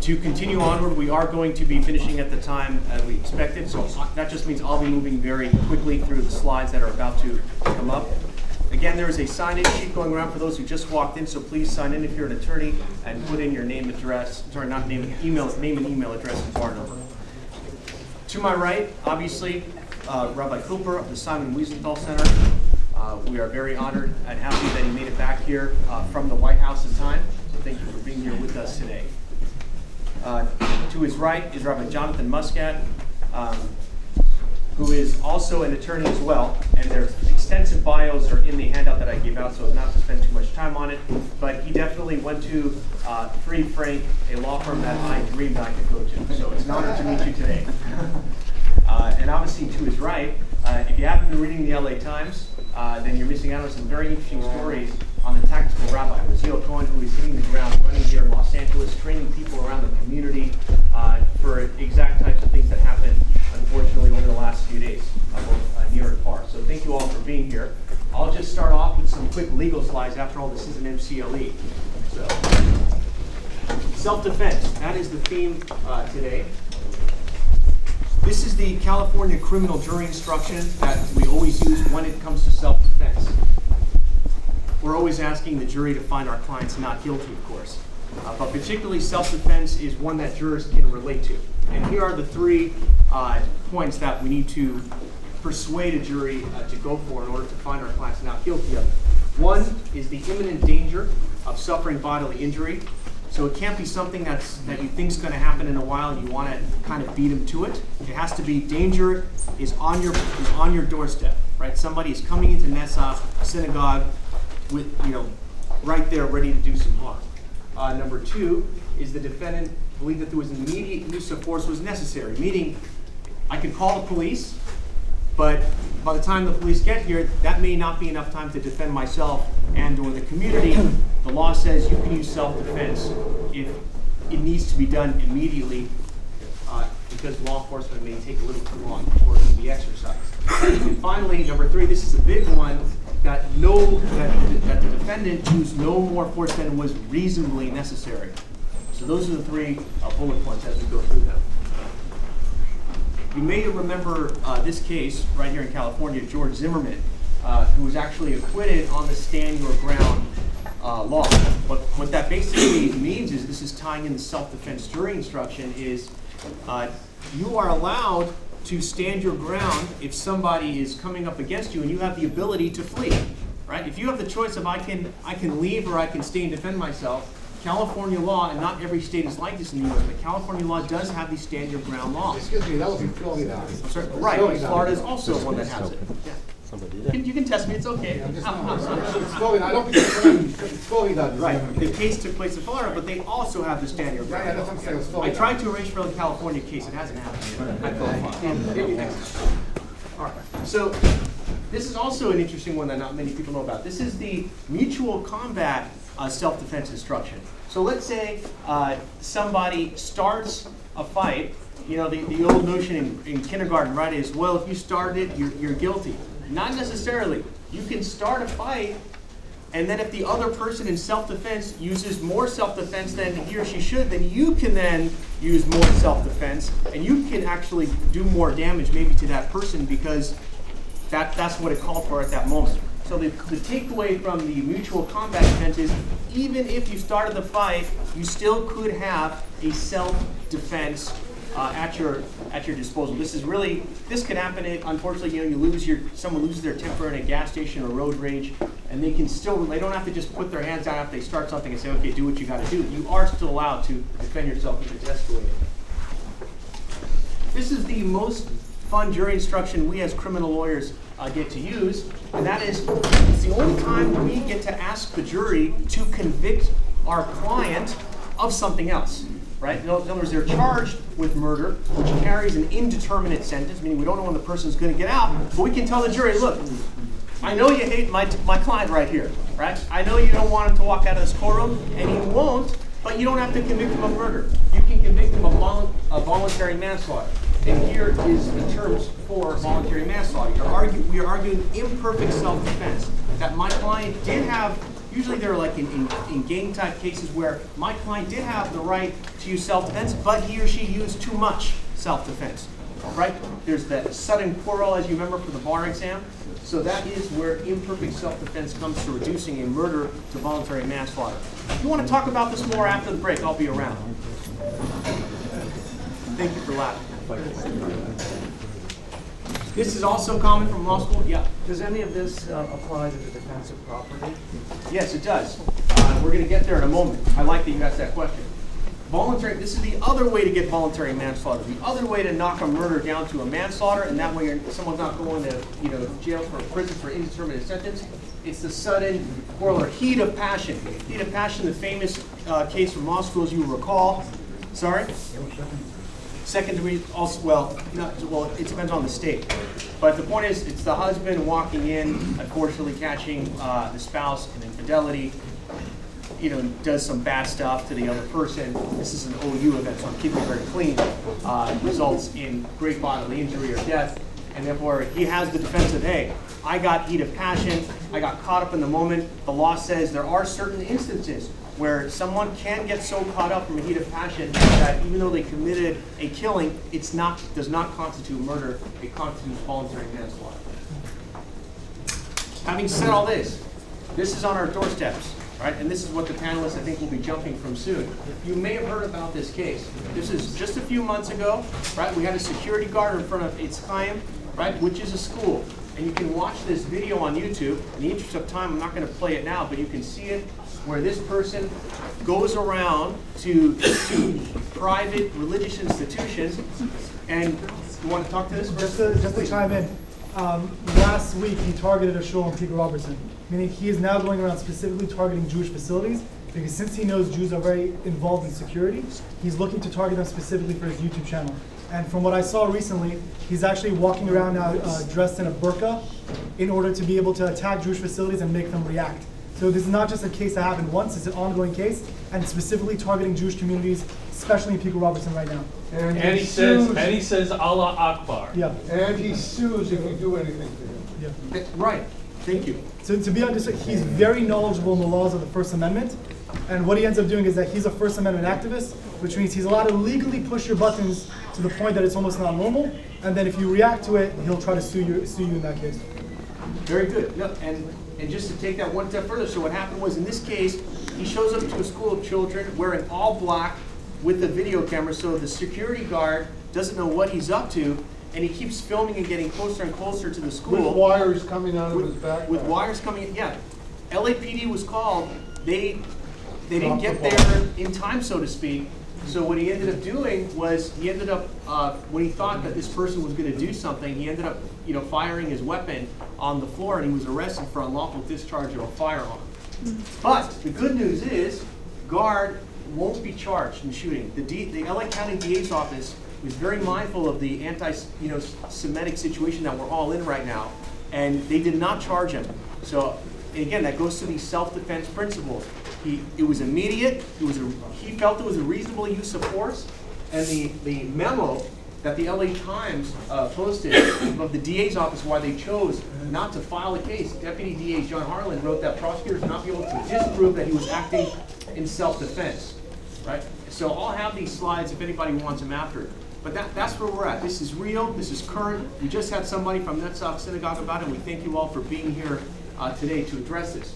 To continue onward, we are going to be finishing at the time we expected, so that just means I'll be moving very quickly through the slides that are about to come up. Again, there is a sign-in sheet going around for those who just walked in, so please sign in if you're an attorney and put in your name, address, sorry, not name, name and email address and bar number. To my right, obviously, Rabbi Cooper of the Simon Wiesenthal Center. We are very honored and happy that he made it back here from the White House in time, so thank you for being here with us today. To his right is Rabbi Jonathan Muscat, who is also an attorney as well, and their extensive bios are in the handout that I gave out, so as not to spend too much time on it, but he definitely went to Free Frank, a law firm that I dreamed I could go to, so it's an honor to meet you today. And obviously to his right, if you haven't been reading the LA Times, then you're missing out on some very interesting stories on the tactical rabbi, Raziel Cohen, who is hitting the ground running here in Los Angeles, training people around the community for exact types of things that happened, unfortunately, over the last few days, both near and far. So thank you all for being here. I'll just start off with some quick legal slides. After all, this is an MCLE. So, self-defense, that is the theme today. This is the California criminal jury instruction that we always use when it comes to self-defense. We're always asking the jury to find our clients not guilty, of course. But particularly self-defense is one that jurors can relate to. And here are the three points that we need to persuade a jury to go for in order to find our clients not guilty of. One is the imminent danger of suffering bodily injury. So it can't be something that you think is going to happen in a while and you want to kind of beat them to it. It has to be danger is on your doorstep, right? Somebody is coming into Nessach synagogue with, right there ready to do some harm. Number two is the defendant believed that there was immediate use of force was necessary, meaning I could call the police, but by the time the police get here, that may not be enough time to defend myself and or the community. The law says you can use self-defense if it needs to be done immediately because law enforcement may take a little too long before it can be exercised. And finally, number three, this is a big one, that the defendant used no more force than was reasonably necessary. So those are the three bullet points as we go through them. You may remember this case right here in California, George Zimmerman, who was actually acquitted on the stand your ground law. But what that basically means is, this is tying in the self-defense jury instruction, is you are allowed to stand your ground if somebody is coming up against you and you have the ability to flee, right? If you have the choice of I can leave or I can stay and defend myself, California law, and not every state is like this in the U.S., but California law does have these stand your ground laws. Excuse me, that was in Florida. Right, Florida is also one that has it. Yeah. You can test me, it's okay. It's Florida. I don't think it's Florida. Right, the case took place in Florida, but they also have the stand your ground. Yeah, that's what I'm saying, it's Florida. I tried to arrange for the California case, it hasn't happened yet. Maybe next time. All right, so this is also an interesting one that not many people know about. This is the mutual combat self-defense instruction. So let's say somebody starts a fight. The old notion in kindergarten, right, is, well, if you started it, you're guilty. Not necessarily. You can start a fight, and then if the other person in self-defense uses more self-defense than he or she should, then you can then use more self-defense, and you can actually do more damage maybe to that person because that's what it called for at that moment. So the takeaway from the mutual combat defense is, even if you started the fight, you still could have a self-defense at your disposal. This could happen. Unfortunately, someone loses their temper in a gas station or road rage, and they don't have to just put their hands down after they start something and say, okay, do what you got to do. You are still allowed to defend yourself if it's escalated. This is the most fun jury instruction we as criminal lawyers get to use, and that is, it's the only time we get to ask the jury to convict our client of something else. Right? In other words, they're charged with murder, which carries an indeterminate sentence, meaning we don't know when the person's going to get out, but we can tell the jury, look, I know you hate my client right here, right? I know you don't want him to walk out of this courtroom, and he won't, but you don't have to convict him of murder. You can convict him of voluntary manslaughter. And here is the terms for voluntary manslaughter. We are arguing imperfect self-defense, that my client did have Usually they're like in gang type cases where my client did have the right to use self-defense, but he or she used too much self-defense, right? There's that sudden quarrel, as you remember, for the bar exam. So that is where imperfect self-defense comes to reducing a murder to voluntary manslaughter. If you want to talk about this more after the break, I'll be around. Thank you for laughing. This is also common from law school. Yeah. Does any of this apply to the defense of property? Yes, it does. We're going to get there in a moment. I like that you asked that question. Voluntary, this is the other way to get voluntary manslaughter. The other way to knock a murder down to a manslaughter, and that way someone's not going to jail for prison for indeterminate sentence. It's the sudden quarrel or heat of passion. Heat of passion, the famous case from law schools you recall. Sorry? Second degree, also, well, it depends on the state. But the point is, it's the husband walking in, unfortunately catching the spouse in infidelity, does some bad stuff to the other person. This is an OU event, so I'm keeping it very clean. Results in great bodily injury or death, and therefore he has the defense of, hey, I got heat of passion, I got caught up in the moment. The law says there are certain instances where someone can get so caught up in the heat of passion that even though they committed a killing, does not constitute murder, it constitutes voluntary manslaughter. Having said all this is on our doorsteps, right? And this is what the panelists, I think, will be jumping from soon. You may have heard about this case. This is just a few months ago, right? We had a security guard in front of Age Chaim, right, which is a school. And you can watch this video on YouTube. In the interest of time, I'm not going to play it now, but you can see it where this person goes around to private religious institutions. And you want to talk to this person? Just to chime in, last week he targeted a shul in Peter Robertson, meaning he is now going around specifically targeting Jewish facilities because since he knows Jews are very involved in security, he's looking to target them specifically for his YouTube channel. And from what I saw recently, he's actually walking around now dressed in a burqa in order to be able to attack Jewish facilities and make them react. So this is not just a case that happened once, it's an ongoing case, and specifically targeting Jewish communities, especially in Pico Robertson right now. And he says Allah Akbar. Yeah. And he sues if you do anything to him. Yeah. Right. Thank you. So to be honest, he's very knowledgeable in the laws of the First Amendment, and what he ends up doing is that he's a First Amendment activist, which means he's allowed to legally push your buttons to the point that it's almost not normal, and then if you react to it, he'll try to sue you in that case. Very good. No, and just to take that one step further, so what happened was in this case, he shows up to a school of children wearing all black with the video camera, so the security guard doesn't know what he's up to, and he keeps filming and getting closer and closer to the school. With wires coming out of his back. With wires coming in, yeah. LAPD was called. They didn't get there in time, so to speak. So what he ended up doing was when he thought that this person was going to do something, he ended up firing his weapon on the floor, and he was arrested for unlawful discharge of a firearm. But the good news is, guard won't be charged in shooting. The LA County DA's office was very mindful of the anti-Semitic situation that we're all in right now, and they did not charge him. So again, that goes to these self-defense principles. It was immediate. He felt it was a reasonable use of force, and the memo that the LA Times posted of the DA's office why they chose not to file a case. Deputy DA John Harlan wrote that prosecutors would not be able to disprove that he was acting in self-defense. Right? So I'll have these slides if anybody wants them after. But that's where we're at. This is real. This is current. We just had somebody from Netzach Synagogue about it, and we thank you all for being here today to address this.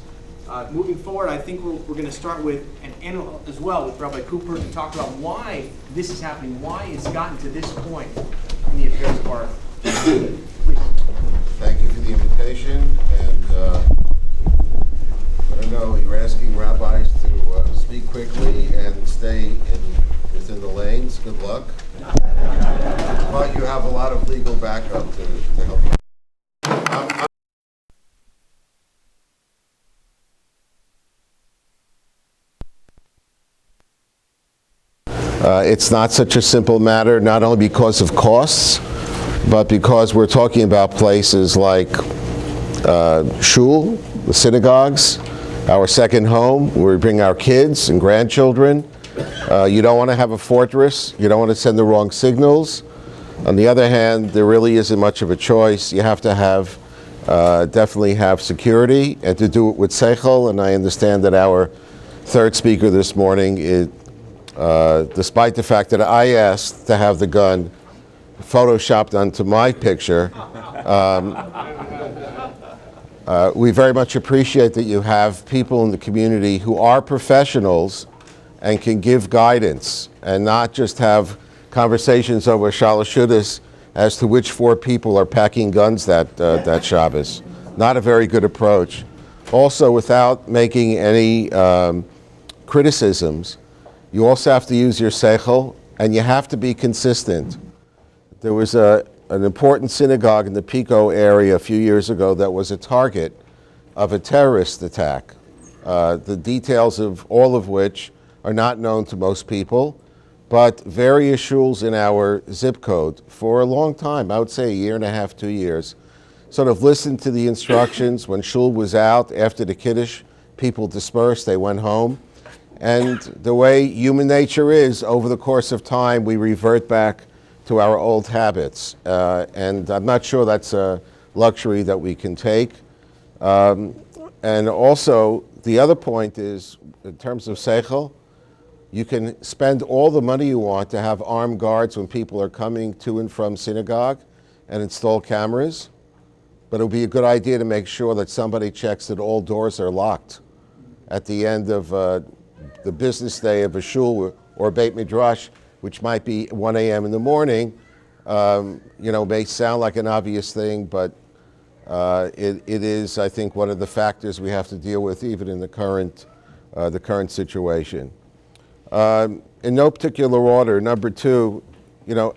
Moving forward, I think we're going to start with an end as well with Rabbi Cooper to talk about why this is happening, why it's gotten to this point in the affairs of our please. Thank you for the invitation, and I don't know, you're asking rabbis to speak quickly and stay within the lanes. Good luck. But you have a lot of legal backup to help you. It's not such a simple matter, not only because of costs, but because we're talking about places like shul, the synagogues, our second home, where we bring our kids and grandchildren. You don't want to have a fortress. You don't want to send the wrong signals. On the other hand, there really isn't much of a choice. You have to have definitely have security and to do it with seichel. And I understand that our third speaker this morning, despite the fact that I asked to have the gun photoshopped onto my picture, we very much appreciate that you have people in the community who are professionals and can give guidance and not just have conversations over shalashudas as to which 4 people are packing guns that Shabbos. Not a very good approach. Also, without making any criticisms, you also have to use your seichel, and you have to be consistent. There was an important synagogue in the Pico area a few years ago that was a target of a terrorist attack, the details of all of which are not known to most people, but various shuls in our zip code for a long time, I would say a year and a half, 2 years, sort of listened to the instructions. When shul was out after the Kiddush, people dispersed, they went home. And the way human nature is, over the course of time, we revert back to our old habits. And I'm not sure that's a luxury that we can take. And also, the other point is, in terms of seichel, you can spend all the money you want to have armed guards when people are coming to and from synagogue and install cameras, but it would be a good idea to make sure that somebody checks that all doors are locked at the end of the business day of a shul or Beit Midrash, which might be 1 a.m. in the morning. May sound like an obvious thing, but it is, I think, one of the factors we have to deal with even in the current situation. In no particular order, number 2,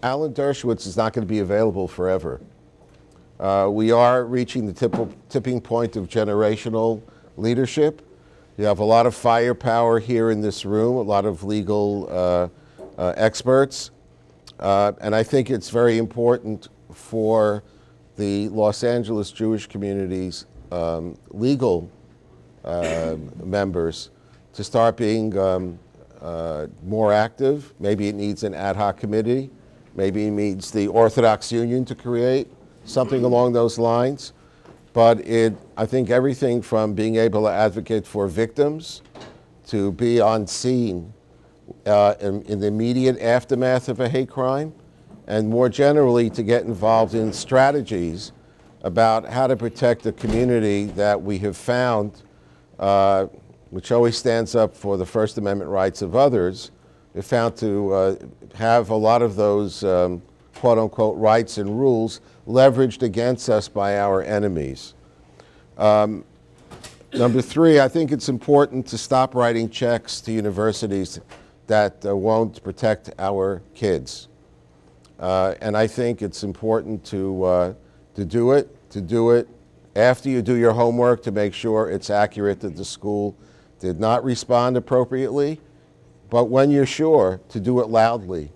Alan Dershowitz is not going to be available forever. We are reaching the tipping point of generational leadership. You have a lot of firepower here in this room, a lot of legal experts. And I think it's very important for the Los Angeles Jewish community's legal members to start being more active. Maybe it needs an ad hoc committee. Maybe it needs the Orthodox Union to create something along those lines. But I think everything from being able to advocate for victims to be on scene in the immediate aftermath of a hate crime, and more generally to get involved in strategies about how to protect the community that we have found, which always stands up for the First Amendment rights of others, we've found to have a lot of those quote-unquote rights and rules leveraged against us by our enemies. Number 3, I think it's important to stop writing checks to universities that won't protect our kids. And I think it's important to do it after you do your homework to make sure it's accurate that the school did not respond appropriately, but when you're sure, to do it loudly.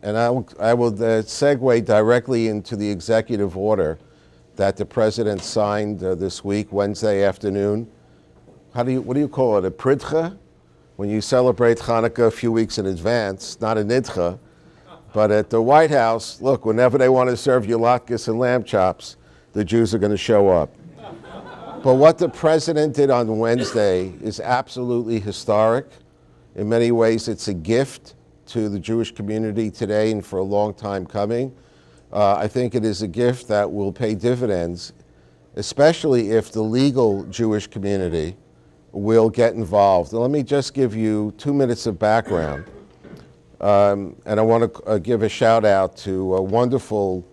And I will segue directly into the executive order that the president signed this week, Wednesday afternoon. What do you call it, a pridcha? When you celebrate Hanukkah a few weeks in advance, not a nidcha. But at the White House, look, whenever they want to serve you latkes and lamb chops, the Jews are going to show up. But what the president did on Wednesday is absolutely historic. In many ways, it's a gift to the Jewish community today and for a long time coming. I think it is a gift that will pay dividends, especially if the legal Jewish community will get involved. Now, let me just give you 2 minutes of background. And I want to give a shout out to a wonderful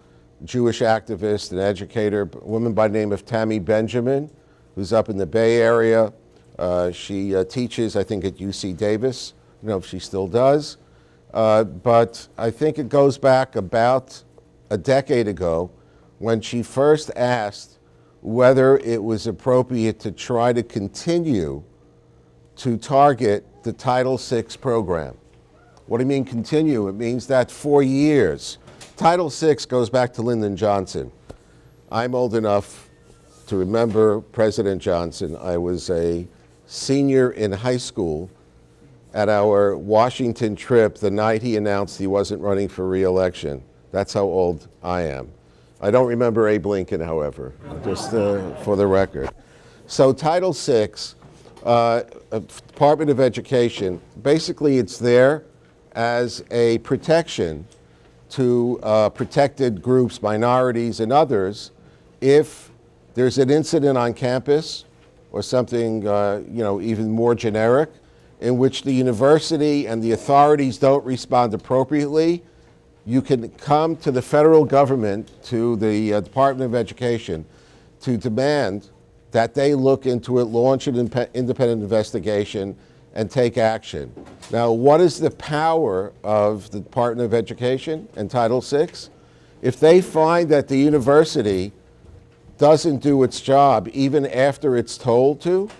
Jewish activist and educator, a woman by the name of Tammy Benjamin, who's up in the Bay Area. She teaches, I think, at UC Davis. I don't know if she still does. But I think it goes back about a decade ago when she first asked whether it was appropriate to try to continue to target the Title VI program. What do you mean continue? It means that for years, Title VI goes back to Lyndon Johnson. I'm old enough to remember President Johnson. I was a senior in high school at our Washington trip the night he announced he wasn't running for re-election. That's how old I am. I don't remember Abe Lincoln, however, just for the record. So Title VI, Department of Education, basically it's there as a protection to protected groups, minorities, and others if there's an incident on campus or something even more generic in which the university and the authorities don't respond appropriately. You can come to the federal government, to the Department of Education, to demand that they look into it, launch an independent investigation, and take action. Now, what is the power of the Department of Education and Title VI? If they find that the university doesn't do its job even after it's told to,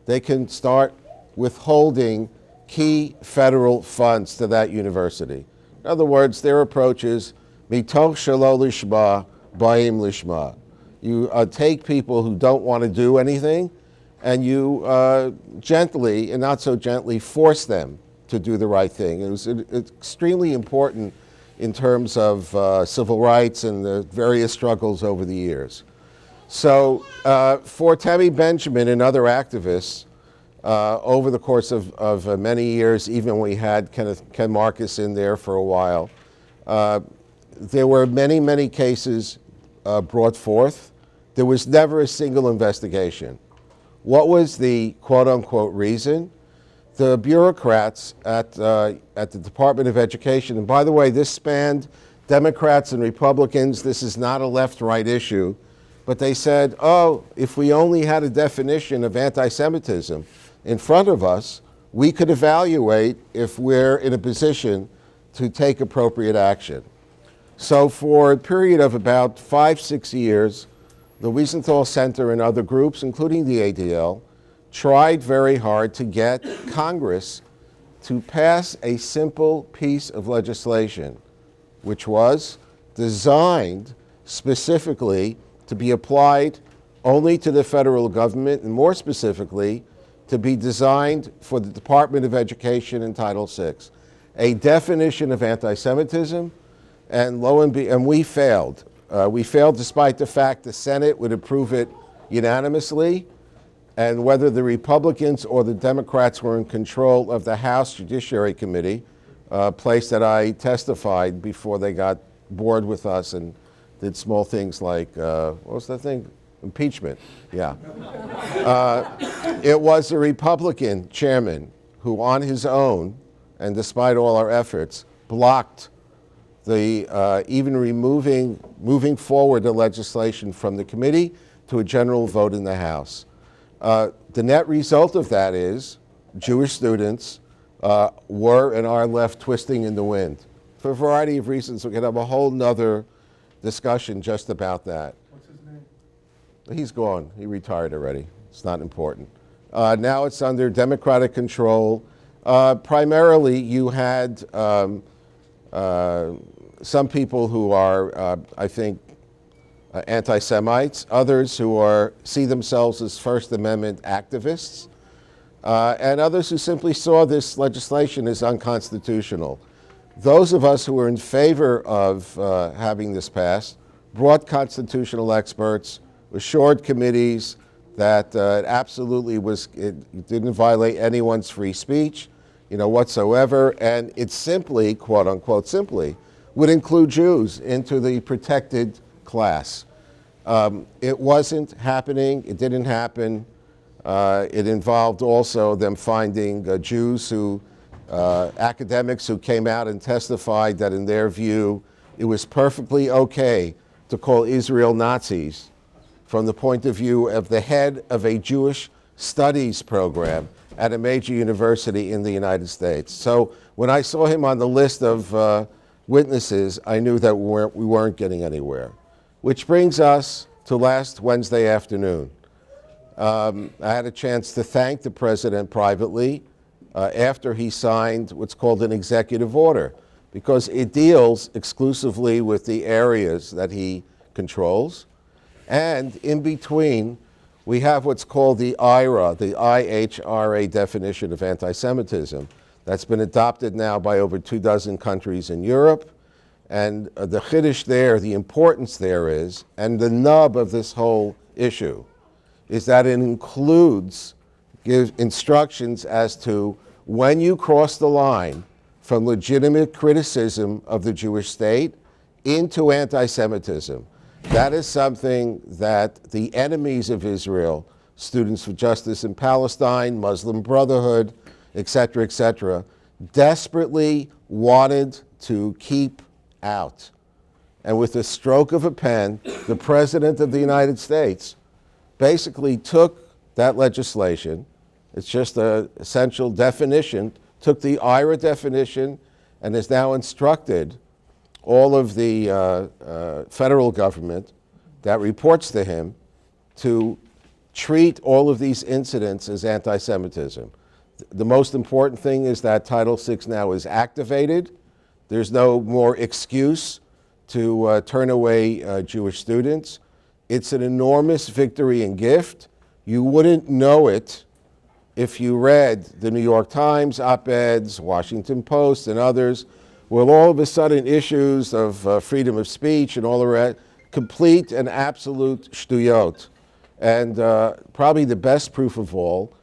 they can start withholding key federal funds to that university. In other words, their approach is mitoch shelo lishma, ba'im lishma. You take people who don't want to do anything, and you gently, and not so gently, force them to do the right thing. It was extremely important in terms of civil rights and the various struggles over the years. So for Tammy Benjamin and other activists, over the course of many years, even when we had Ken Marcus in there for a while, there were many, many cases brought forth. There was never a single investigation. What was the quote-unquote reason? The bureaucrats at the Department of Education, and by the way, this spanned Democrats and Republicans. This is not a left-right issue, but they said, oh, if we only had a definition of anti-Semitism in front of us, we could evaluate if we're in a position to take appropriate action. So for a period of about 5-6 years, the Wiesenthal Center and other groups, including the ADL, tried very hard to get Congress to pass a simple piece of legislation, which was designed specifically to be applied only to the federal government, and more specifically, to be designed for the Department of Education in Title VI. A definition of anti-Semitism, and we failed. We failed despite the fact the Senate would approve it unanimously, and whether the Republicans or the Democrats were in control of the House Judiciary Committee, a place that I testified before they got bored with us and did small things like, what was that thing? Impeachment, yeah. It was a Republican chairman who on his own, and despite all our efforts, blocked the even moving forward the legislation from the committee to a general vote in the House. The net result of that is Jewish students were and are left twisting in the wind. For a variety of reasons, we could have a whole nother discussion just about that. What's his name? He's gone. He retired already. It's not important. Now it's under Democratic control. Primarily, you had some people who are, I think, anti-Semites, others who see themselves as First Amendment activists, and others who simply saw this legislation as unconstitutional. Those of us who were in favor of having this passed brought constitutional experts, assured committees that it absolutely it didn't violate anyone's free speech, whatsoever, and it simply, quote unquote, simply, would include Jews into the protected class. It wasn't happening. It didn't happen. It involved also them finding Jews academics who came out and testified that in their view, it was perfectly okay to call Israel Nazis from the point of view of the head of a Jewish studies program at a major university in the United States. So when I saw him on the list of witnesses, I knew that we weren't getting anywhere. Which brings us to last Wednesday afternoon. I had a chance to thank the president privately after he signed what's called an executive order, because it deals exclusively with the areas that he controls. And in between, we have what's called the IHRA, the IHRA definition of anti-Semitism, that's been adopted now by over 24 countries in Europe, And the chiddush there, the importance there is, and the nub of this whole issue, is that it includes, gives instructions as to when you cross the line from legitimate criticism of the Jewish state into anti-Semitism. That is something that the enemies of Israel, Students for Justice in Palestine, Muslim Brotherhood, etc., desperately wanted to keep out. And with the stroke of a pen, the President of the United States basically took that legislation, it's just an essential definition, took the IRA definition and has now instructed all of the federal government that reports to him to treat all of these incidents as anti-Semitism. The most important thing is that Title VI now is activated. There's no more excuse to turn away Jewish students. It's an enormous victory and gift. You wouldn't know it if you read the New York Times op-eds, Washington Post, and others, where all of a sudden issues of freedom of speech and all the rest, complete and absolute shtuyot. And probably the best proof of all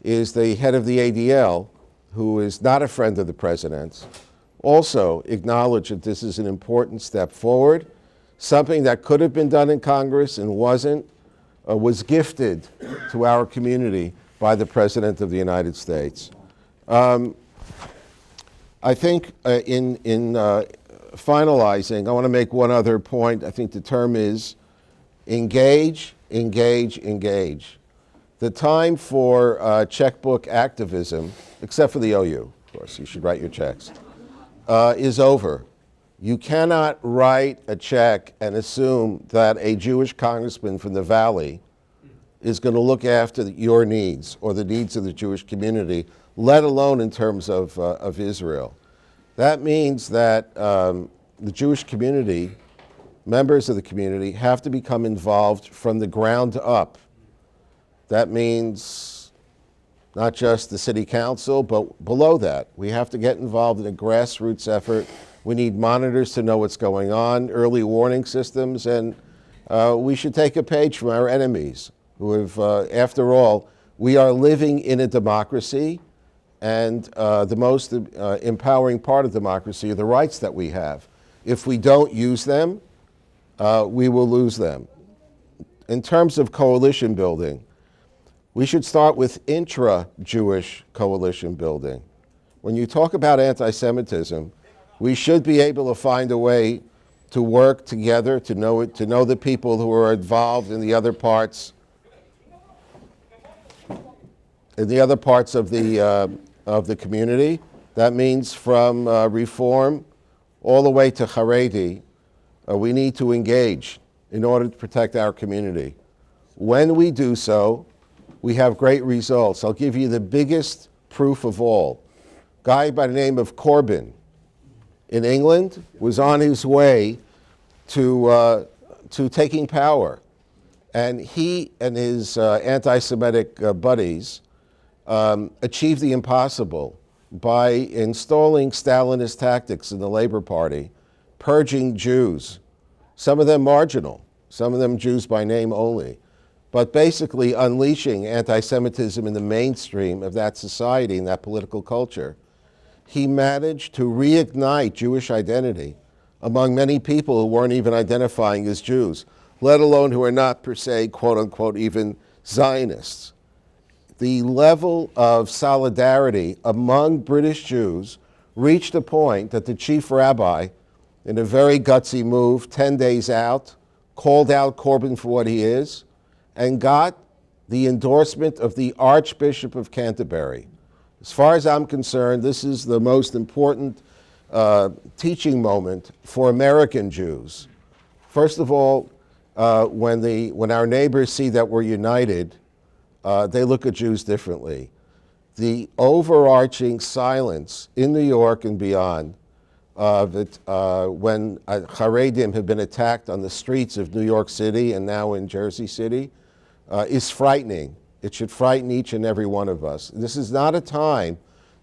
is the head of the ADL, who is not a friend of the president's, also acknowledged that this is an important step forward, something that could have been done in Congress and wasn't, was gifted to our community by the President of the United States. I think in finalizing, I want to make one other point. I think the term is engage, engage, engage. The time for checkbook activism, except for the OU, of course, you should write your checks, is over. You cannot write a check and assume that a Jewish congressman from the Valley is going to look after your needs or the needs of the Jewish community, let alone in terms of Israel. That means that the Jewish community, members of the community, have to become involved from the ground up. That means not just the city council, but below that. We have to get involved in a grassroots effort. We need monitors to know what's going on, early warning systems, and we should take a page from our enemies, who have, after all, we are living in a democracy, and the most empowering part of democracy are the rights that we have. If we don't use them, we will lose them. In terms of coalition building, we should start with intra-Jewish coalition building. When you talk about anti-Semitism, we should be able to find a way to work together, to know the people who are involved in the other parts, of the community. That means from reform all the way to Haredi, we need to engage in order to protect our community. When we do so, we have great results. I'll give you the biggest proof of all. A guy by the name of Corbyn in England was on his way to taking power. And he and his anti-Semitic buddies achieved the impossible by installing Stalinist tactics in the Labour Party, purging Jews, some of them marginal, some of them Jews by name only, but basically unleashing anti-Semitism in the mainstream of that society and that political culture. He managed to reignite Jewish identity among many people who weren't even identifying as Jews, let alone who are not per se, quote unquote, even Zionists. The level of solidarity among British Jews reached a point that the chief rabbi, in a very gutsy move, 10 days out, called out Corbyn for what he is, and got the endorsement of the Archbishop of Canterbury. As far as I'm concerned, this is the most important teaching moment for American Jews. First of all, when our neighbors see that we're united, they look at Jews differently. The overarching silence in New York and beyond when Haredim have been attacked on the streets of New York City and now in Jersey City is frightening. It should frighten each and every one of us. This is not a time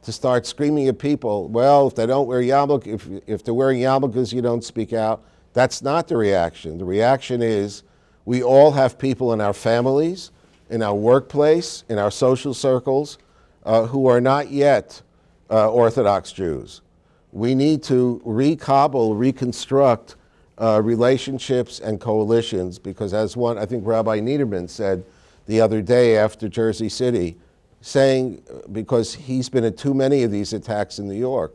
to start screaming at people, well, if they don't wear yarmulke, if they're wearing yarmulkes, you don't speak out. That's not the reaction. The reaction is we all have people in our families, in our workplace, in our social circles, who are not yet Orthodox Jews. We need to reconstruct relationships and coalitions, because as one, I think Rabbi Niederman said the other day after Jersey City, saying, because he's been at too many of these attacks in New York,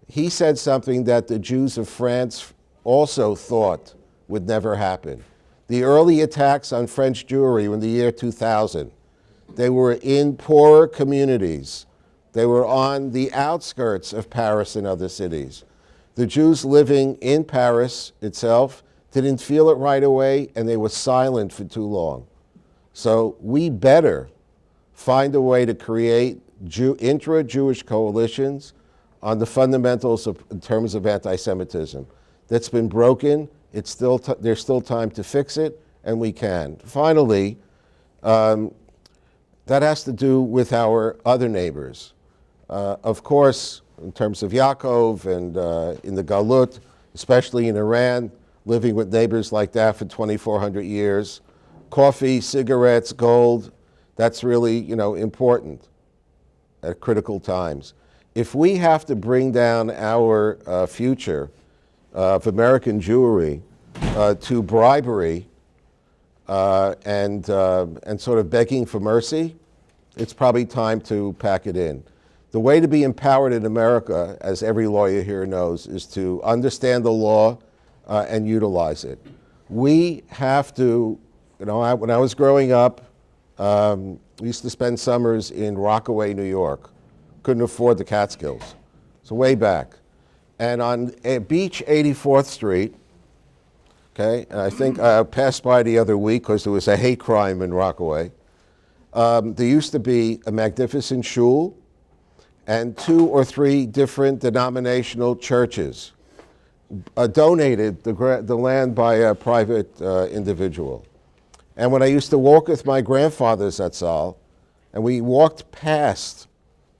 he said something that the Jews of France also thought would never happen. The early attacks on French Jewry in the year 2000, they were in poorer communities. They were on the outskirts of Paris and other cities. The Jews living in Paris itself didn't feel it right away, and they were silent for too long. So we better find a way to create intra-Jewish coalitions on the fundamentals in terms of anti-Semitism. That's been broken. It's still there's still time to fix it, and we can. Finally, that has to do with our other neighbors. Of course, in terms of Yaakov and in the Galut, especially in Iran, living with neighbors like that for 2,400 years, coffee, cigarettes, gold, that's really, important at critical times. If we have to bring down our future of American Jewry to bribery and sort of begging for mercy, it's probably time to pack it in. The way to be empowered in America, as every lawyer here knows, is to understand the law and utilize it. We have to, when I was growing up, we used to spend summers in Rockaway, New York. Couldn't afford the Catskills. So way back. And on Beach 84th Street, okay, and I think I passed by the other week because there was a hate crime in Rockaway. There used to be a magnificent shul and 2 or 3 different denominational churches donated the land by a private individual. And when I used to walk with my grandfather's Zatzal, and we walked past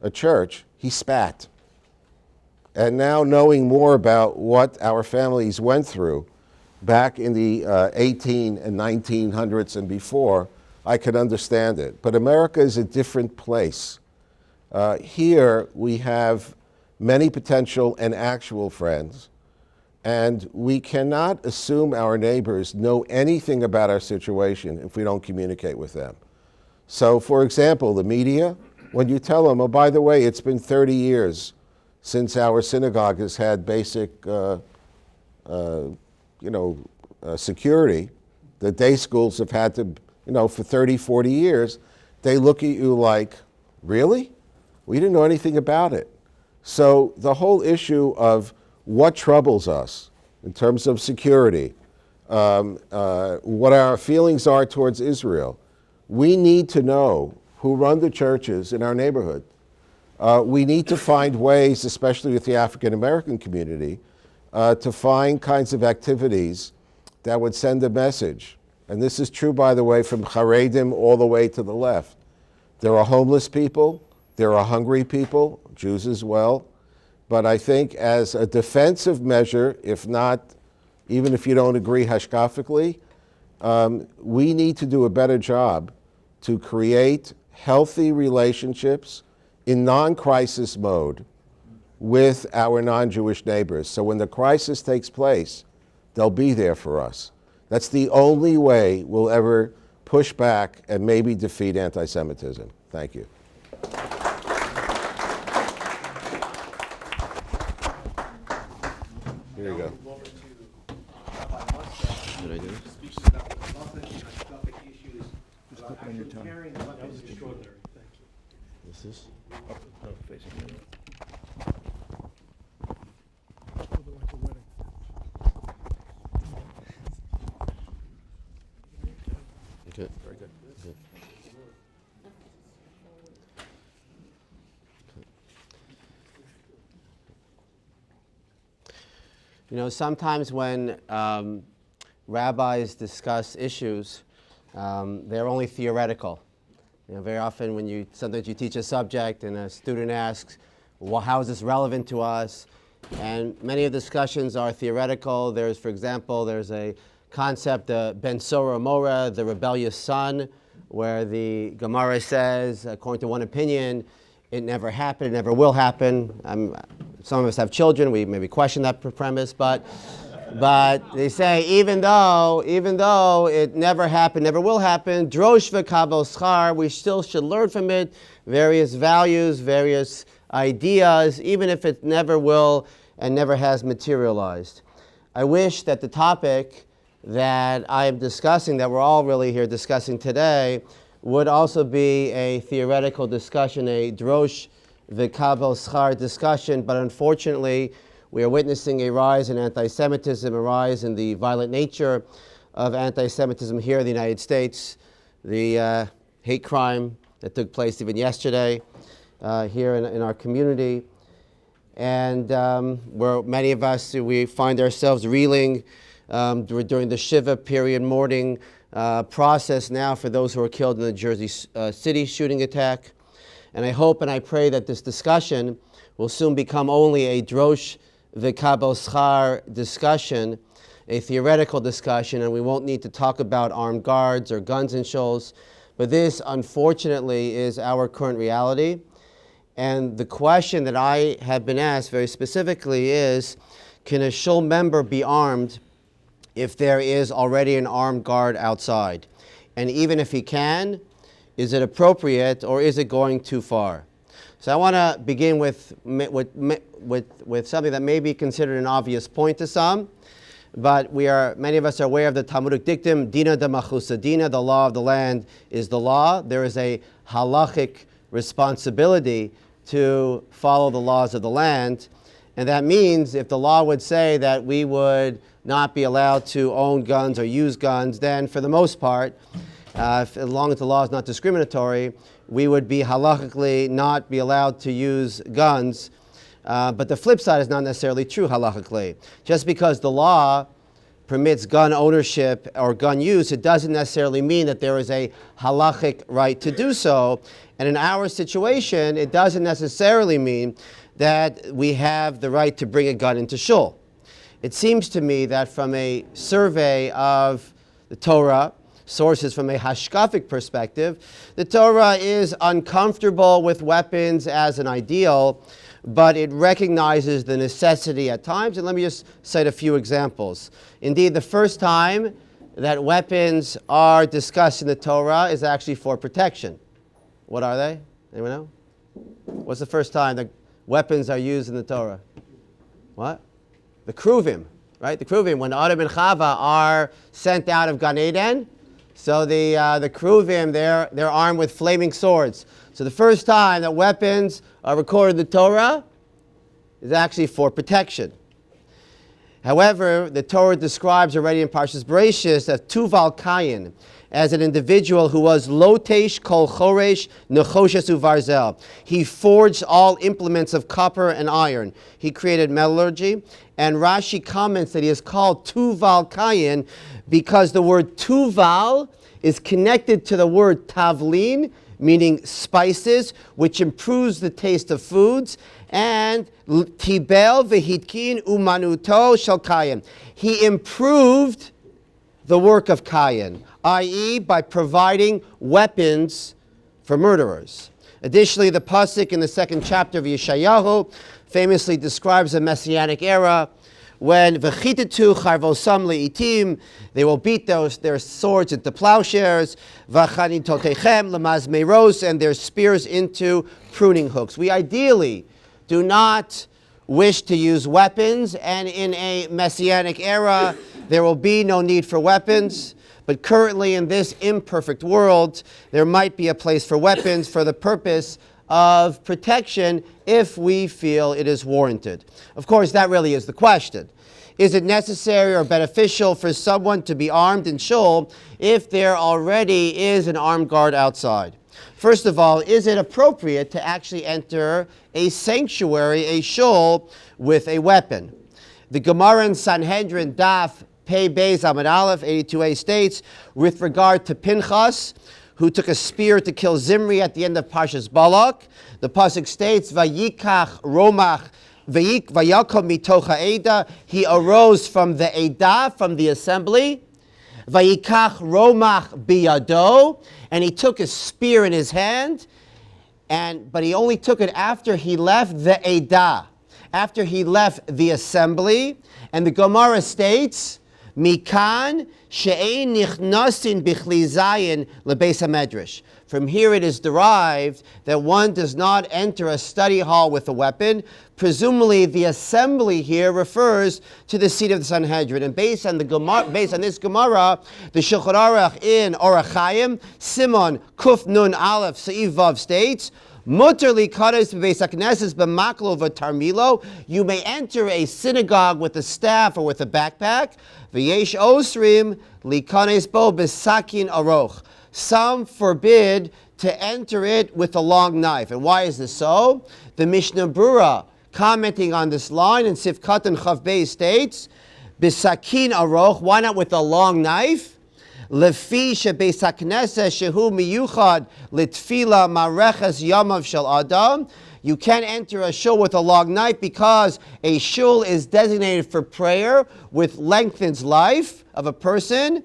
a church, he spat. And now knowing more about what our families went through back in the 18 and 1900s and before, I could understand it. But America is a different place. Here we have many potential and actual friends, and we cannot assume our neighbors know anything about our situation if we don't communicate with them. So, for example, the media, when you tell them, oh, by the way, it's been 30 years since our synagogue has had basic security, the day schools have had to, for 30, 40 years, they look at you like, really? We didn't know anything about it. So the whole issue of what troubles us in terms of security, what our feelings are towards Israel, we need to know who run the churches in our neighborhood. We need to find ways, especially with the African American community, to find kinds of activities that would send a message. And this is true, by the way, from Haredim all the way to the left. There are homeless people, there are hungry people, Jews as well. But I think as a defensive measure, if not, even if you don't agree hashkafically, we need to do a better job to create healthy relationships in non-crisis mode with our non-Jewish neighbors. So when the crisis takes place, they'll be there for us. That's the only way we'll ever push back and maybe defeat anti-Semitism. Thank you. Here you go. Did I do it? Speeches about Muffin and Hashkafic issues, about actually carrying the weapons. Extraordinary, thank you. This is? Good, very good. Good. Sometimes when rabbis discuss issues, they're only theoretical. Very often sometimes you teach a subject and a student asks, how is this relevant to us? And many of the discussions are theoretical. There's, for example, there's a concept, Ben Sora Mora, the rebellious son, where the Gemara says, according to one opinion, it never happened, it never will happen. Some of us have children, we maybe question that premise, but they say even though it never happened, never will happen, drosh v'kabel schar, we still should learn from it various values, various ideas, even if it never will and never has materialized. I wish that the topic that I am discussing, that we're all really here discussing today, would also be a theoretical discussion, a drosh v'kabel schar discussion, but unfortunately we are witnessing a rise in anti-Semitism, a rise in the violent nature of anti-Semitism here in the United States, the hate crime that took place even yesterday here in our community, and where many of us, we find ourselves reeling during the Shiva period mourning process now for those who were killed in the Jersey City shooting attack. And I hope and I pray that this discussion will soon become only a drosh v'kabel schar discussion, a theoretical discussion, and we won't need to talk about armed guards or guns in shuls. But this, unfortunately, is our current reality. And the question that I have been asked very specifically is, can a shul member be armed if there is already an armed guard outside? And even if he can, is it appropriate or is it going too far? So I want to begin with something that may be considered an obvious point to some, but many of us are aware of the Talmudic dictum, Dina de Machusa Dina, the law of the land is the law. There is a halachic responsibility to follow the laws of the land. And that means if the law would say that we would not be allowed to own guns or use guns, then for the most part, as long as the law is not discriminatory, we would be halachically not be allowed to use guns. But the flip side is not necessarily true halachically. Just because the law permits gun ownership or gun use, it doesn't necessarily mean that there is a halachic right to do so. And in our situation, it doesn't necessarily mean that we have the right to bring a gun into shul. It seems to me that from a survey of the Torah, sources from a hashkafic perspective, the Torah is uncomfortable with weapons as an ideal, but it recognizes the necessity at times. And let me just cite a few examples. Indeed, the first time that weapons are discussed in the Torah is actually for protection. What are they? Anyone know? What's the first time that weapons are used in the Torah? What? The Kruvim, right? The Kruvim, when Adam and Chava are sent out of Gan Eden, so the Kruvim, they're armed with flaming swords. So the first time that weapons are recorded in the Torah is actually for protection. However, the Torah describes already in Parshas Bereishis that Tuval Kayin as an individual who was lotesh kol choresh nechoshes uvarzel. He forged all implements of copper and iron. He created metallurgy. And Rashi comments that he is called Tuval Kayin because the word Tuval is connected to the word tavlin, meaning spices, which improves the taste of foods, and tibel vehitkin umanuto shel Kayin. He improved the work of Kayin, i.e. by providing weapons for murderers. Additionally, the pasuk in the second chapter of Yeshayahu famously describes a messianic era when v'chitetu charvosam leitim, they will beat their swords into plowshares, v'chanitotechem lemazmeros, and their spears into pruning hooks. We ideally do not wish to use weapons, and in a messianic era, there will be no need for weapons. But currently in this imperfect world, there might be a place for weapons for the purpose of protection if we feel it is warranted. Of course, that really is the question. Is it necessary or beneficial for someone to be armed in shul if there already is an armed guard outside? First of all, is it appropriate to actually enter a sanctuary, a shul, with a weapon? The Gemara in Sanhedrin, Daf Pei Beis Amud Aleph 82a states, with regard to Pinchas, who took a spear to kill Zimri at the end of Parshas Balak. The pasuk states, "Vayikach Romach vayakom mitocha Eda." He arose from the Eda, from the assembly. Vayikach Romach biyado, and he took a spear in his hand. But he only took it after he left the Eda, after he left the assembly. And the Gemara states, Mikan she'ein nichnasin bichli zayin lebeis hamedrash. From here it is derived that one does not enter a study hall with a weapon. Presumably the assembly here refers to the seat of the Sanhedrin. And based on this Gemara, the Shulchan Aruch in Orach Chaim, Simon Kuf Nun Aleph Se'iv Vav states, Mutter likados b'beis hakneses b'maklo v'tarmilo. You may enter a synagogue with a staff or with a backpack. V'yesh osrim likanes bo b'sakin aroch. Some forbid to enter it with a long knife. And why is this so? The Mishnah Brura, commenting on this line in Sifkat and Chav Beis, states, b'sakin aroch. Why not with a long knife? Lefi shebeis hakneses shehu miyuchad litfila mareches yamav shel adam. You can't enter a shul with a long knife because a shul is designated for prayer, which lengthens life of a person.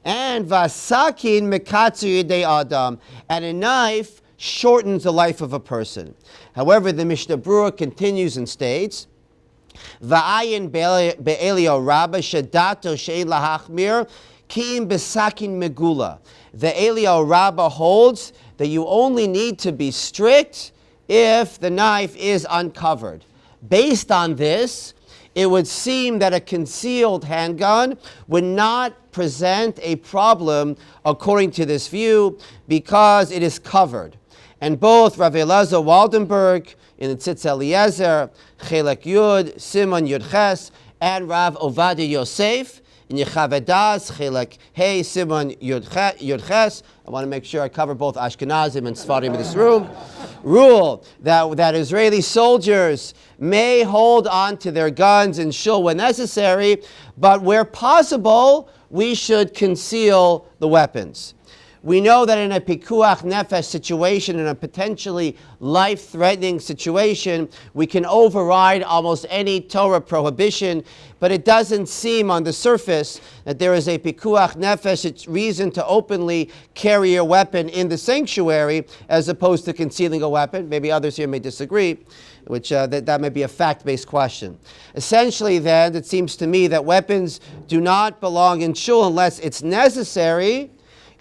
And vasakin mekatzer yedei adam, and a knife shortens the life of a person. However, the Mishnah Brura continues and states, Va'ayin be'elio rabba shedato she'en lahachmir Ki'im besakin megula. The Eliyahu Rabbah holds that you only need to be strict if the knife is uncovered. Based on this, it would seem that a concealed handgun would not present a problem according to this view because it is covered. And both Rav Elazar Waldenberg in the Tzitz Eliezer, Chelek Yud, Simon Yud Ches, and Rav Ovadia Yosef in Yechavedas, Chelek Hey, Simon Yud Ches. I want to make sure I cover both Ashkenazim and Sfarim in this room. Rule that Israeli soldiers may hold on to their guns and shul when necessary, but where possible, we should conceal the weapons. We know that in a pikuach nefesh situation, in a potentially life-threatening situation, we can override almost any Torah prohibition, but it doesn't seem on the surface that there is a pikuach nefesh reason to openly carry a weapon in the sanctuary as opposed to concealing a weapon. Maybe others here may disagree, which that may be a fact-based question. Essentially then, it seems to me that weapons do not belong in shul unless it's necessary,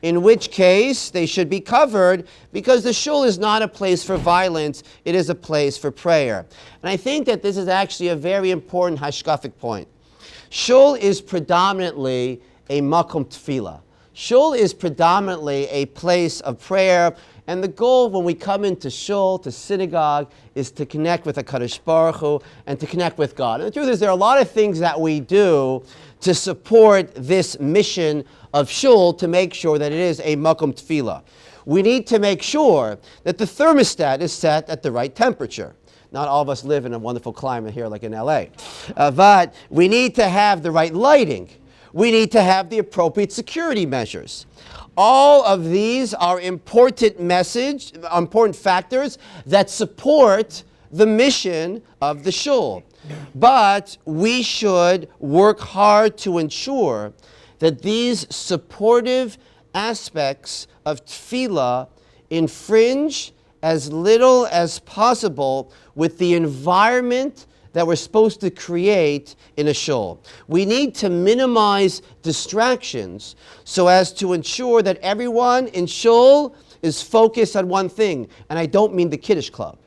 in which case they should be covered because the shul is not a place for violence, it is a place for prayer. And I think that this is actually a very important hashkafic point. Shul is predominantly a makom tefillah. Shul is predominantly a place of prayer, and the goal when we come into shul, to synagogue, is to connect with HaKadosh Baruch Hu and to connect with God. And the truth is there are a lot of things that we do to support this mission of shul to make sure that it is a makom tefillah. We need to make sure that the thermostat is set at the right temperature. Not all of us live in a wonderful climate here like in LA. But we need to have the right lighting. We need to have the appropriate security measures. All of these are important factors that support the mission of the shul. But we should work hard to ensure that these supportive aspects of tefillah infringe as little as possible with the environment that we're supposed to create in a shul. We need to minimize distractions so as to ensure that everyone in shul is focused on one thing. And I don't mean the Kiddush Club.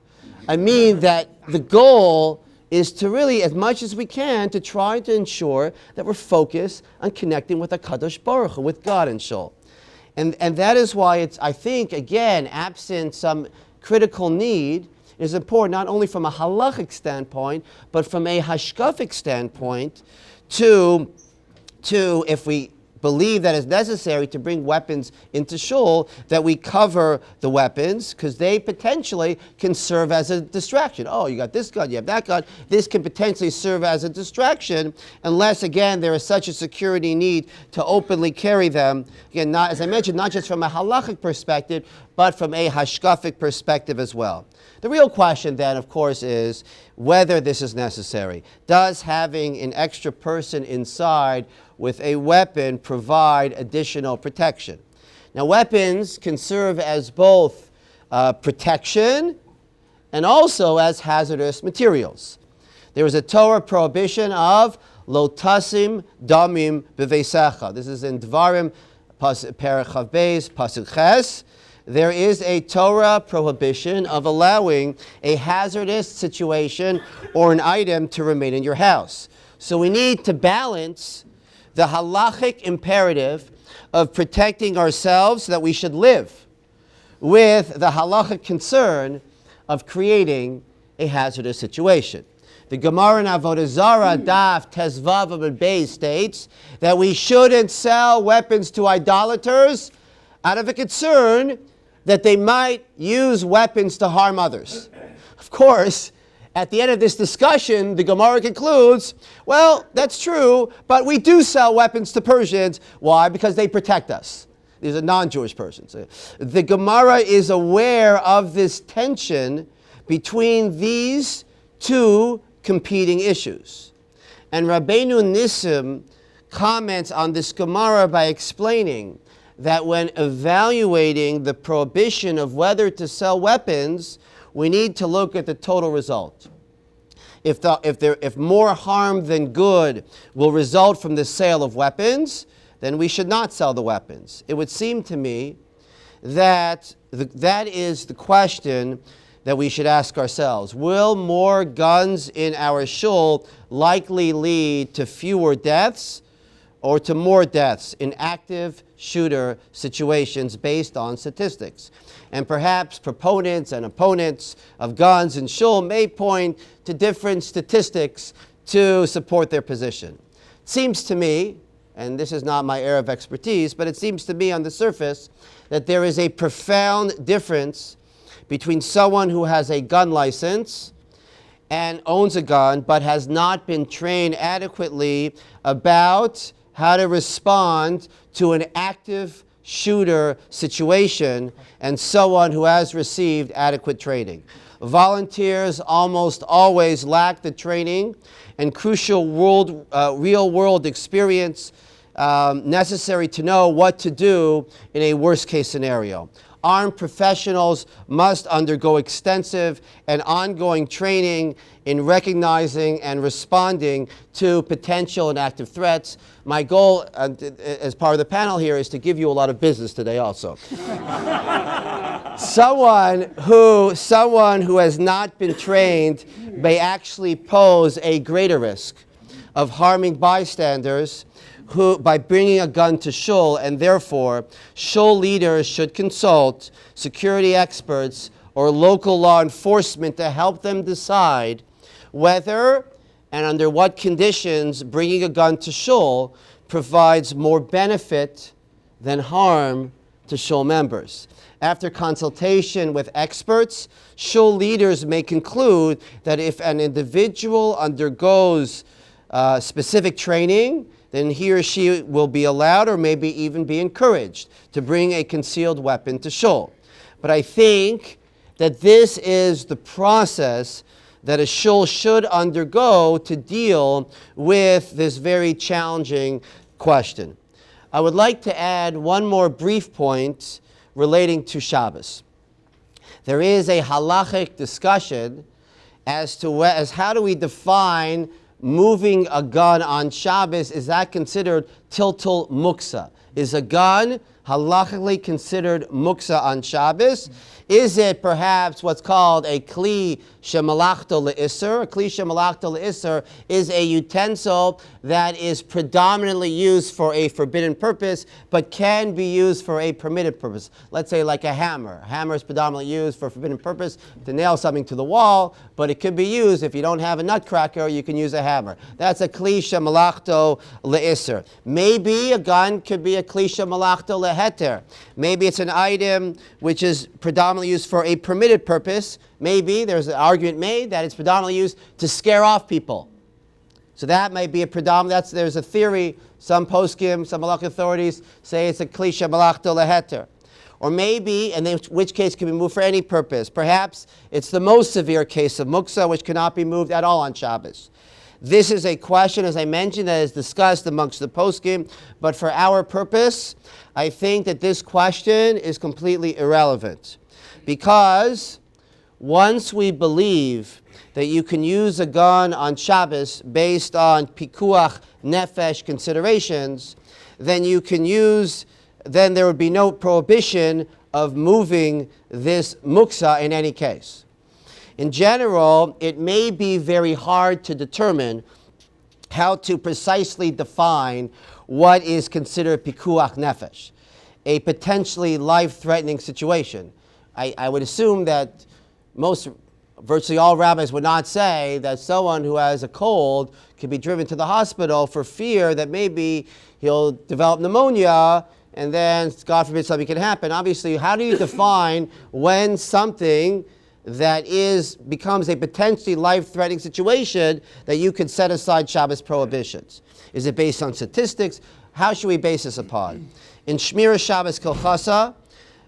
I mean that the goal is to really, as much as we can, to try to ensure that we're focused on connecting with HaKadosh Baruch Hu, with God in shul. And that is why it's, I think, again, absent some critical need, it is important not only from a halachic standpoint, but from a hashkafic standpoint to if we believe that it's necessary to bring weapons into shul, that we cover the weapons, because they potentially can serve as a distraction. Oh, you got this gun, you have that gun. This can potentially serve as a distraction, unless, again, there is such a security need to openly carry them. Again, not, as I mentioned, not just from a halachic perspective, but from a hashkafic perspective as well. The real question then, of course, is whether this is necessary. Does having an extra person inside with a weapon provide additional protection? Now, weapons can serve as both protection and also as hazardous materials. There is a Torah prohibition of lo tasim damim b'veisecha. This is in Dvarim, Perek Chav Beis, Pasuk Ches. There is a Torah prohibition of allowing a hazardous situation or an item to remain in your house. So we need to balance the halachic imperative of protecting ourselves so that we should live with the halachic concern of creating a hazardous situation. The Gemara in Avodah Zarah, Daf Tezvav Amud Beis states that we shouldn't sell weapons to idolaters out of a concern that they might use weapons to harm others. Of course, at the end of this discussion, the Gemara concludes, well, that's true, but we do sell weapons to Persians. Why? Because they protect us. These are non-Jewish persons. The Gemara is aware of this tension between these two competing issues. And Rabbeinu Nissim comments on this Gemara by explaining that when evaluating the prohibition of whether to sell weapons, we need to look at the total result. If more harm than good will result from the sale of weapons, then we should not sell the weapons. It would seem to me that that is the question that we should ask ourselves. Will more guns in our shul likely lead to fewer deaths or to more deaths in active shooter situations based on statistics? And perhaps proponents and opponents of guns in shul may point to different statistics to support their position. It seems to me, and this is not my area of expertise, but it seems to me on the surface that there is a profound difference between someone who has a gun license and owns a gun but has not been trained adequately about how to respond to an active shooter situation and someone who has received adequate training. Volunteers almost always lack the training and crucial real-world experience necessary to know what to do in a worst-case scenario. Armed professionals must undergo extensive and ongoing training in recognizing and responding to potential and active threats. My goal, as part of the panel here, is to give you a lot of business today also. Someone who has not been trained may actually pose a greater risk of harming bystanders by bringing a gun to shul, and therefore shul leaders should consult security experts or local law enforcement to help them decide whether and under what conditions bringing a gun to shul provides more benefit than harm to shul members. After consultation with experts, shul leaders may conclude that if an individual undergoes specific training, then he or she will be allowed or maybe even be encouraged to bring a concealed weapon to shul. But I think that this is the process that a shul should undergo to deal with this very challenging question. I would like to add one more brief point relating to Shabbos. There is a halachic discussion as how do we define moving a gun on Shabbos. Is that considered tiltul muksa? Is a gun halachically considered muksa on Shabbos? Is it perhaps what's called a kli shemalachto le'isser? A kli shemalachto le'isser is a utensil that is predominantly used for a forbidden purpose, but can be used for a permitted purpose. Let's say like a hammer. A hammer is predominantly used for a forbidden purpose to nail something to the wall, but it could be used, if you don't have a nutcracker, you can use a hammer. That's a kli shemalachto le'isser. Maybe a gun could be a kli shemalachto le'heter. Maybe it's an item which is predominantly used for a permitted purpose. Maybe there's an argument made that it's predominantly used to scare off people. So that might be a predominant. There's a theory. Some poskim, some halakhic authorities say it's a kli shemalachto le'heter. Or maybe, and in which case can be moved for any purpose. Perhaps it's the most severe case of muksa, which cannot be moved at all on Shabbos. This is a question, as I mentioned, that is discussed amongst the poskim, but for our purpose, I think that this question is completely irrelevant. Because once we believe that you can use a gun on Shabbos based on pikuach nefesh considerations, then there would be no prohibition of moving this muksa in any case. In general, it may be very hard to determine how to precisely define what is considered pikuach nefesh, a potentially life-threatening situation. I would assume that virtually all rabbis would not say that someone who has a cold can be driven to the hospital for fear that maybe he'll develop pneumonia and then, God forbid, something can happen. Obviously, how do you define when something that becomes a potentially life-threatening situation that you can set aside Shabbos prohibitions? Is it based on statistics? How should we base this upon? In Shmira Shabbos Kilchasa,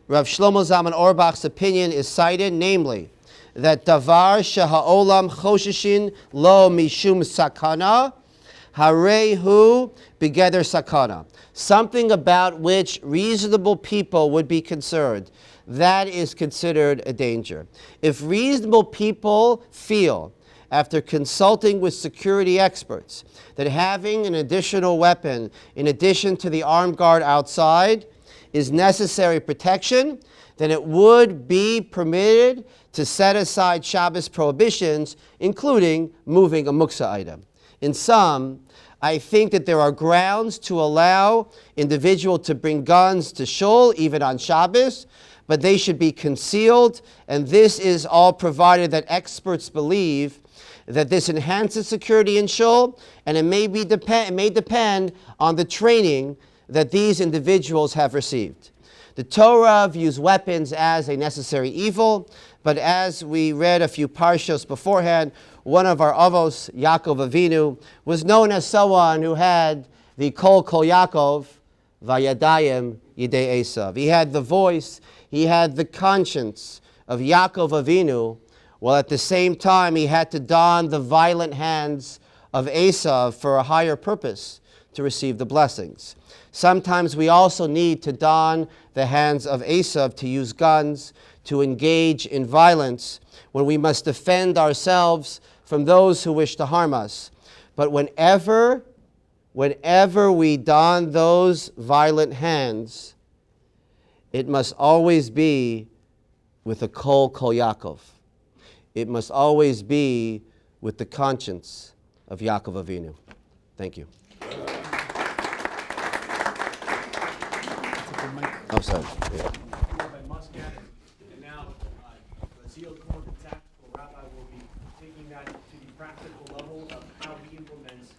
Rav Shlomo Zalman Auerbach's opinion is cited, namely, that davar sheha'olam chosheshin lo mishum sakana, harehu begeder sakana. Something about which reasonable people would be concerned. That is considered a danger. If reasonable people feel, after consulting with security experts, that having an additional weapon in addition to the armed guard outside is necessary protection, then it would be permitted to set aside Shabbos prohibitions, including moving a muksa item. In sum, I think that there are grounds to allow individuals to bring guns to shul, even on Shabbos, but they should be concealed, and this is all provided that experts believe that this enhances security in shul, and it may depend on the training that these individuals have received. The Torah views weapons as a necessary evil, but as we read a few parshos beforehand, one of our avos, Yaakov Avinu, was known as someone who had the kol Yaakov, vayadayim yidei Esav. He had the voice, he had the conscience of Yaakov Avinu, while at the same time he had to don the violent hands of Esav for a higher purpose, to receive the blessings. Sometimes we also need to don the hands of Esav, to use guns, to engage in violence, when we must defend ourselves from those who wish to harm us. But whenever we don those violent hands, it must always be with a kol Yaakov. It must always be with the conscience of Yaakov Avinu. Thank you. Oh, sorry. Yeah. Rabbi Muscat, and now the zeal core, the tactical rabbi, will be taking that to the practical level of how he implements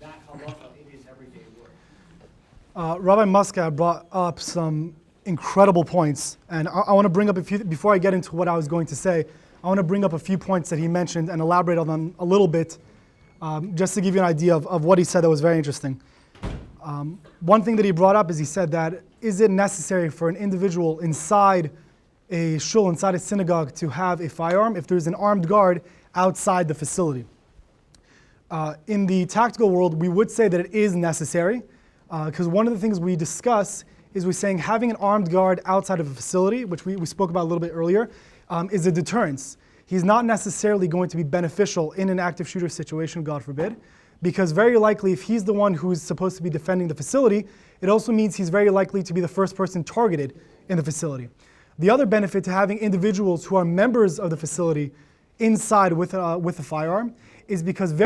that halacha in his everyday work. Rabbi Muscat brought up some incredible points, and I want to bring up a few, before I get into what I was going to say, I want to bring up a few points that he mentioned and elaborate on them a little bit, just to give you an idea of what he said that was very interesting. One thing that he brought up is he said that, is it necessary for an individual inside a shul, inside a synagogue, to have a firearm if there's an armed guard outside the facility? In the tactical world, we would say that it is necessary, because one of the things we discuss is we're saying having an armed guard outside of a facility, which we spoke about a little bit earlier, is a deterrence. He's not necessarily going to be beneficial in an active shooter situation, God forbid, because very likely if he's the one who's supposed to be defending the facility, it also means he's very likely to be the first person targeted in the facility. The other benefit to having individuals who are members of the facility inside with a firearm is because very